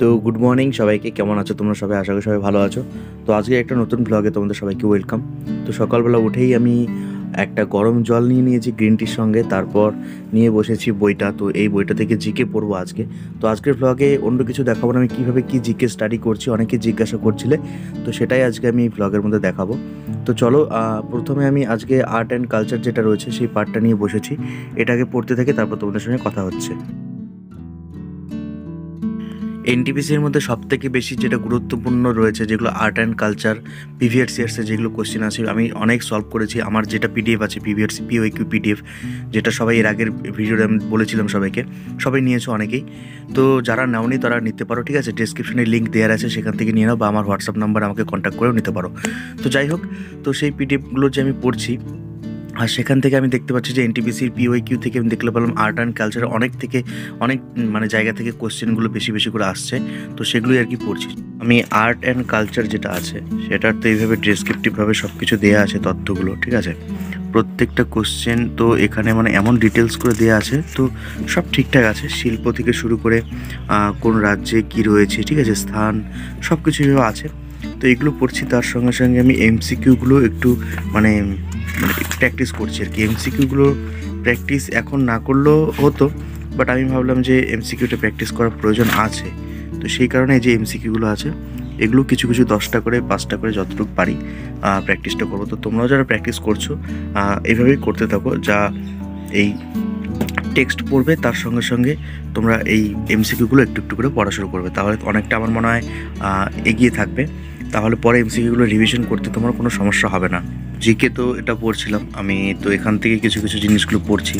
তো good morning সবাইকে, কেমন আছো তোমরা সবাই? আশা করি সবাই ভালো আছো। তো আজকে একটা নতুন ব্লগে তোমাদের সবাইকে ওয়েলকাম। তো সকালবেলা উঠেই আমি একটা গরম জল নিয়ে নিয়েছি গ্রিন টির সঙ্গে, তারপর নিয়ে বসেছি বইটা। তো এই বইটা থেকে জিকে পড়বো আজকে। তো আজকের ব্লগে অন্য কিছু দেখাবো না, আমি কীভাবে কী জিকে স্টাডি করছি, অনেকে জিজ্ঞাসা করছিলে, তো সেটাই আজকে আমি ব্লগের মধ্যে দেখাবো। তো চলো, প্রথমে আমি আজকে আর্ট অ্যান্ড কালচার যেটা রয়েছে সেই পার্টটা নিয়ে বসেছি, এটাকে পড়তে থাকি, তারপর তোমাদের সঙ্গে কথা হচ্ছে। এনটিপিসির মধ্যে সবথেকে বেশি যেটা গুরুত্বপূর্ণ রয়েছে, যেগুলো আর্ট অ্যান্ড কালচার প্রিভিয়াস ইয়ার্সে যেগুলো কোশ্চেন আছে, আমি অনেক সলভ করেছি। আমার যেটা পিডিএফ আছে প্রিভিয়াস পিওইকিউ পিডিএফ, যেটা সবাই এর আগের ভিডিওতে আমি বলেছিলাম সবাইকে, সবাই নিয়েছো অনেকেই। তো যারা নাওনি তারা নিতে পারো, ঠিক আছে? ডেসক্রিপশনে লিঙ্ক দেওয়া আছে, সেখান থেকে নিয়ে নাও, বা আমার হোয়াটসঅ্যাপ নাম্বার আমাকে কন্ট্যাক্ট করেও নিতে পারো। তো যাই হোক, তো সেই পিডিএফগুলো যে আমি পড়ছি, আর সেখান থেকে আমি দেখতে পাচ্ছি যে এনটিপিসির পিওইকিউ থেকে আমি দেখতে পেলাম আর্ট অ্যান্ড কালচার অনেক মানে জায়গা থেকে কোশ্চেনগুলো বেশি বেশি করে আসছে। তো সেগুলোই আর কি পড়ছি আমি। আর্ট অ্যান্ড কালচার যেটা আছে সেটার তো এইভাবে ডেসক্রিপটিভভাবে সব কিছু দেওয়া আছে, তথ্যগুলো, ঠিক আছে? প্রত্যেকটা কোশ্চেন তো এখানে মানে এমন ডিটেলস করে দেওয়া আছে, তো সব ঠিকঠাক আছে। শিল্প থেকে শুরু করে কোন রাজ্যে কি রয়েছে, ঠিক আছে, স্থান, সব কিছু এভাবে আছে। তো এগুলো পড়ছি, তার সঙ্গে সঙ্গে আমি এমসিকিউগুলো একটু মানে প্র্যাকটিস করছি আর কি। এমসিকিউগুলো প্র্যাকটিস এখন না করলেও হতো, বাট আমি ভাবলাম যে এমসিকিউটা প্র্যাকটিস করার প্রয়োজন আছে। তো সেই কারণে যে এমসিকিউগুলো আছে এগুলো কিছু কিছু 10টা করে 5টা করে যতটুকু পারি প্র্যাকটিসটা করবো। তো তোমরাও যারা প্র্যাকটিস করছো এইভাবেই করতে থাকো, যা এই টেক্সট পড়বে তার সঙ্গে সঙ্গে তোমরা এই এমসিকিউগুলো একটু একটু করে পড়া শুরু করবে, তাহলে অনেকটা আমার মনে হয় এগিয়ে থাকবে। তাহলে পরে এমসিকিউগুলো রিভিশন করতে তোমার কোনো সমস্যা হবে না। জিকে তো এটা পড়ছিলাম আমি, তো এখান থেকে কিছু কিছু জিনিসগুলো পড়ছি।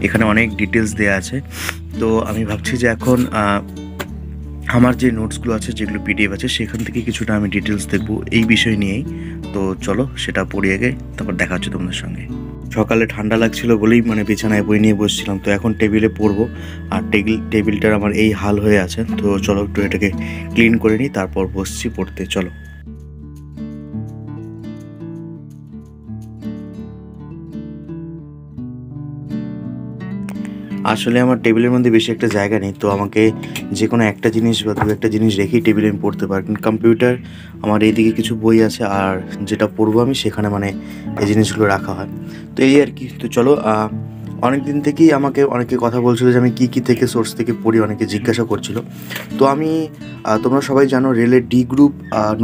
এখানে অনেক ডিটেলস দেওয়া আছে। তো আমি ভাবছি যে এখন আমার যে নোটসগুলো আছে, যেগুলো পিডিএফ আছে, সেখান থেকে কিছুটা আমি ডিটেলস দেখবো এই বিষয় নিয়েই। তো চলো সেটা পড়িয়ে গে, তারপর দেখা হচ্ছে তোমাদের সঙ্গে। সকালে ঠান্ডা লাগছিল বলেই মানে বিছানায় বই নিয়ে বসছিলাম, তো এখন টেবিলে পড়বো। আর টেবিলটার আমার এই হাল হয়ে আছে। তো চলো একটু এটাকে ক্লিন করে নিই, তারপর বসছি পড়তে। চলো। আসলে আমার টেবিলের মধ্যে বেশি একটা জায়গা নেই, তো আমাকে যে কোনো একটা জিনিস বা দু একটা জিনিস রেখেই টেবিলে আমি পড়তে পারি। কম্পিউটার আমার এইদিকে কিছু বই আছে, আর যেটা পড়বো আমি সেখানে মানে এই জিনিসগুলো রাখা হয়। তো এই আর কি। তো চলো, অনেক দিন থেকেই আমাকে অনেকে কথা বলছিল যে আমি কী থেকে সোর্স থেকে পড়ি, অনেকে জিজ্ঞাসা করছিল। তো আমি তোমরা সবাই জানো রেলের ডি গ্রুপ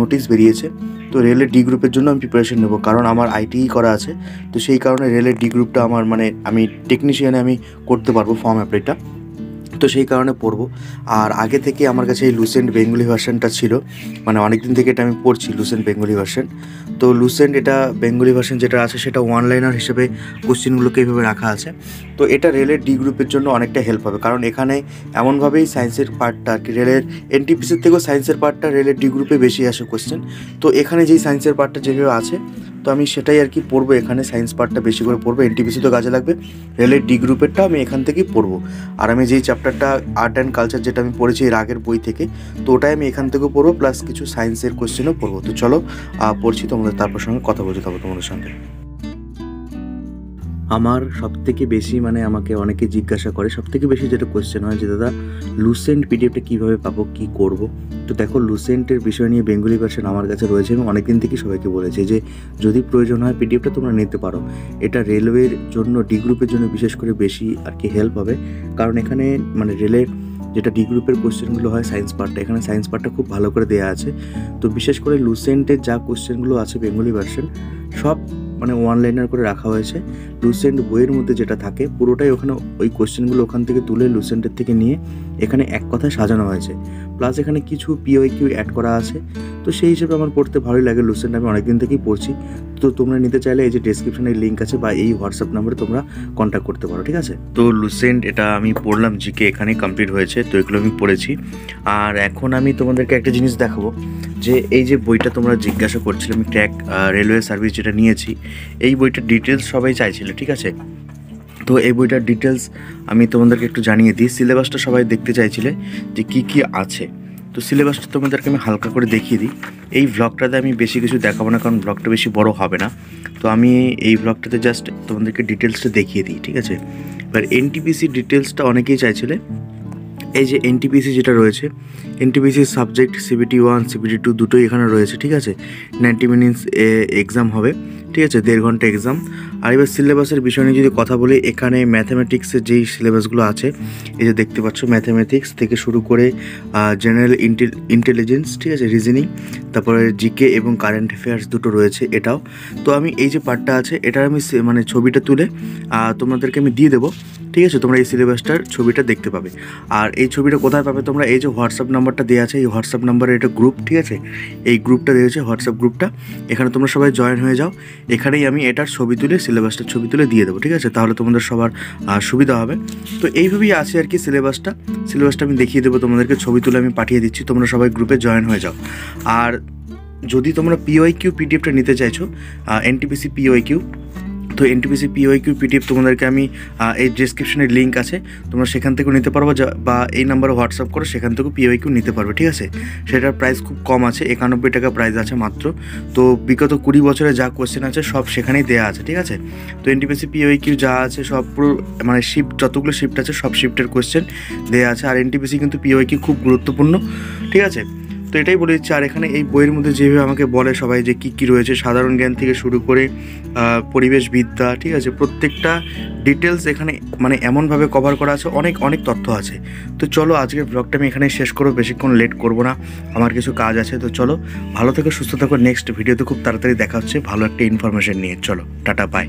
নোটিশ বেরিয়েছে। তো রেলের ডি গ্রুপের জন্য আমি প্রিপারেশন নেবো, কারণ আমার আইটিই করা আছে। তো সেই কারণে রেলের ডি গ্রুপটা আমার মানে আমি টেকনিশিয়ানে আমি করতে পারবো ফর্ম অ্যাপ্লাইটা, তো সেই কারণে পড়বো। আর আগে থেকে আমার কাছে এই লুসেন্ট বেঙ্গলি ভার্সনটা ছিল, মানে অনেক দিন থেকে এটা আমি পড়ছি, লুসেন্ট বেঙ্গলি ভার্সন। তো লুসেন্ট এটা বেঙ্গলি ভার্সন যেটা আছে সেটা ওয়ান লাইনার হিসেবে কোশ্চেনগুলোকে এইভাবে রাখা আছে। তো এটা রেলের ডি গ্রুপের জন্য অনেকটা হেল্প হবে, কারণ এখানে এমনভাবেই সায়েন্সের পার্টটা আর কি, রেলের এনটিপিসির থেকেও সায়েন্সের পার্টটা রেলের ডি গ্রুপে বেশি আসে কোশ্চেন। তো এখানে যেই সায়েন্সের পার্টটা যেভাবে আছে, তো আমি সেটাই আর কি পড়বো। এখানে সায়েন্স পার্টটা বেশি করে পড়বো, এনটিপিসি তো কাজে লাগবে, রেলের ডি গ্রুপেরটা আমি এখান থেকেই পড়বো। আর আমি যেই চ্যাপ্টারটা আর্ট অ্যান্ড কালচার যেটা আমি পড়েছি এর আগের বই থেকে, তো ওটাই আমি এখান থেকেও পড়বো, প্লাস কিছু সায়েন্সের কোশ্চেনও পড়বো। তো চলো পড়ছি, তোমাদের তারপর সঙ্গে কথা বলতে থাকবো তোমাদের সঙ্গে। আমার সবথেকে বেশি মানে আমাকে অনেকে জিজ্ঞাসা করে, সবথেকে বেশি যেটা কোয়েশ্চেন হয় যে দাদা লুসেন্ট পিডিএফটা কীভাবে পাবো, কী করব। তো দেখো, লুসেন্টের বিষয় নিয়ে বেঙ্গলি ভার্সন আমার কাছে রয়েছে। আমি অনেকদিন থেকেই সবাইকে বলেছি যে যদি প্রয়োজন হয় পিডিএফটা তোমরা নিতে পারো। এটা রেলওয়ের জন্য, ডি গ্রুপের জন্য বিশেষ করে বেশি আর কি হেল্প হবে, কারণ এখানে মানে রেলের যেটা ডি গ্রুপের কোশ্চেনগুলো হয় সায়েন্স পার্টটা, এখানে সায়েন্স পার্টটা খুব ভালো করে দেওয়া আছে। তো বিশেষ করে লুসেন্টের যা কোশ্চেনগুলো আছে বেঙ্গলি ভার্সন, সব মানে ওয়ান লাইনার করে রাখা হয়েছে। লুসেন্ট বইয়ের মধ্যে যেটা থাকে পুরোটাই ওখানে, ওই কোশ্চেনগুলো ওখান থেকে তুলে লুসেন্টের থেকে নিয়ে এখানে এক কথায় সাজানো হয়েছে, প্লাস এখানে কিছু পিওইকিউ অ্যাড করা আছে। তো সেই হিসেবে আমার পড়তে ভালোই লাগে। লুসেন্ট আমি অনেকদিন থেকেই পড়ছি। তো তোমরা নিতে চাইলে এই যে ডেসক্রিপশনে লিঙ্ক আছে বা এই হোয়াটসঅ্যাপ নাম্বারে তোমরা কন্ট্যাক্ট করতে পারো, ঠিক আছে? তো লুসেন্ট এটা আমি পড়লাম, জিকে এখানেই কমপ্লিট হয়েছে। তো এগুলো আমি পড়েছি। আর এখন আমি তোমাদেরকে একটা জিনিস দেখাবো, যে এই যে বইটা তোমরা জিজ্ঞাসা করছিলে, আমি ট্র্যাক রেলওয়ে সার্ভিস যেটা নিয়েছি, এই বইটার ডিটেলস সবাই চাইছিল, ঠিক আছে? তো এই বইটার ডিটেলস আমি তোমাদেরকে একটু জানিয়ে দিই। সিলেবাসটা সবাই দেখতে চাইছিলে যে কি কি আছে, তো সিলেবাসটা তোমাদেরকে আমি হালকা করে দেখিয়ে দিই। এই ব্লগটাতে আমি বেশি কিছু দেখাবো না, কারণ ব্লগটা বেশি বড় হবে না। তো আমি এই ব্লগটাতে জাস্ট তোমাদেরকে ডিটেলসটা দেখিয়ে দিই, ঠিক আছে? এবার এনটিপিসি ডিটেলসটা অনেকেই চাইছিলে, এই যে এনটিপিসি যেটা রয়েছে, এনটিপিসি সাবজেক্ট CBT 1 CBT 2 দুটোই এখানে রয়েছে, ঠিক আছে। 90 মিনিটস এক্সাম হবে, ঠিক আছে, 1.5 ঘন্টা এক্সাম। আর এবার সিলেবাসের বিষয় নিয়ে যদি কথা বলি, এখানে ম্যাথামেটিক্সের যেই সিলেবাসগুলো আছে, এই যে দেখতে পাচ্ছ, ম্যাথামেটিক্স থেকে শুরু করে জেনারেল ইন্টেলিজেন্স, ঠিক আছে, রিজনিং, তারপরে জিকে এবং কারেন্ট অ্যাফেয়ার্স দুটো রয়েছে এটাও। তো আমি এই যে পার্টটা আছে, এটার আমি মানে ছবিটা তুলে তোমাদেরকে আমি দিয়ে দেবো, ঠিক আছে। তোমরা এই সিলেবাসটার ছবিটা দেখতে পাবে। আর এই ছবিটা কোথায় পাবে তোমরা, এই যে হোয়াটসঅ্যাপ নাম্বারটা দেওয়া আছে, এই হোয়াটসঅ্যাপ নাম্বারে এটা গ্রুপ, ঠিক আছে, এই গ্রুপটা দিয়েছে হোয়াটসঅ্যাপ গ্রুপটা, এখানে তোমরা সবাই জয়েন হয়ে যাও। এখানেই আমি এটার ছবি তুলে, সিলেবাসটার ছবি তুলে দিয়ে দেবো, ঠিক আছে, তাহলে তোমাদের সবার সুবিধা হবে। তো এইভাবেই আছে আর কি সিলেবাসটা আমি দেখিয়ে দেবো তোমাদেরকে, ছবি তুলে আমি পাঠিয়ে দিচ্ছি, তোমরা সবাই গ্রুপে জয়েন হয়ে যাও। আর যদি তোমরা PYQ পিডিএফটা নিতে চাইছো, এনটিপিসি PYQ, তো এনটিপিসি PYQ পিডিএফ তোমাদেরকে আমি এই ডেসক্রিপশনের লিঙ্ক আছে, তোমরা সেখান থেকেও নিতে পারবো, বা এই নাম্বারে হোয়াটসঅ্যাপ করো, সেখান থেকেও PYQ নিতে পারবে, ঠিক আছে। সেটার প্রাইস খুব কম আছে, 91 টাকা প্রাইস আছে মাত্র। তো বিগত 20 বছরে যা কোয়েশ্চেন আছে সব সেখানেই দেওয়া আছে, ঠিক আছে। তো এনটিপিসি PYQ যা আছে সব পুরো মানে শিফট, যতগুলো শিফট আছে সব শিফটের কোয়েশ্চেন দেওয়া আছে। আর এনটিপিসি কিন্তু PYQ খুব গুরুত্বপূর্ণ, ঠিক আছে। তো এটাই বলে দিচ্ছি। আর এখানে এই বইয়ের মধ্যে যেভাবে আমাকে বলে সবাই যে কী রয়েছে, সাধারণ জ্ঞান থেকে শুরু করে পরিবেশবিদ্যা, ঠিক আছে, প্রত্যেকটা ডিটেলস এখানে মানে এমনভাবে কভার করা আছে, অনেক অনেক তথ্য আছে। তো চলো আজকের ব্লগটা আমি এখানে শেষ করবো, বেশিক্ষণ লেট করবো না, আমার কিছু কাজ আছে। তো চলো, ভালো থেকো, সুস্থ থাকো, নেক্সট ভিডিওতে খুব তাড়াতাড়ি দেখা হচ্ছে ভালো একটা ইনফরমেশন নিয়ে। চলো, টাটা, বাই।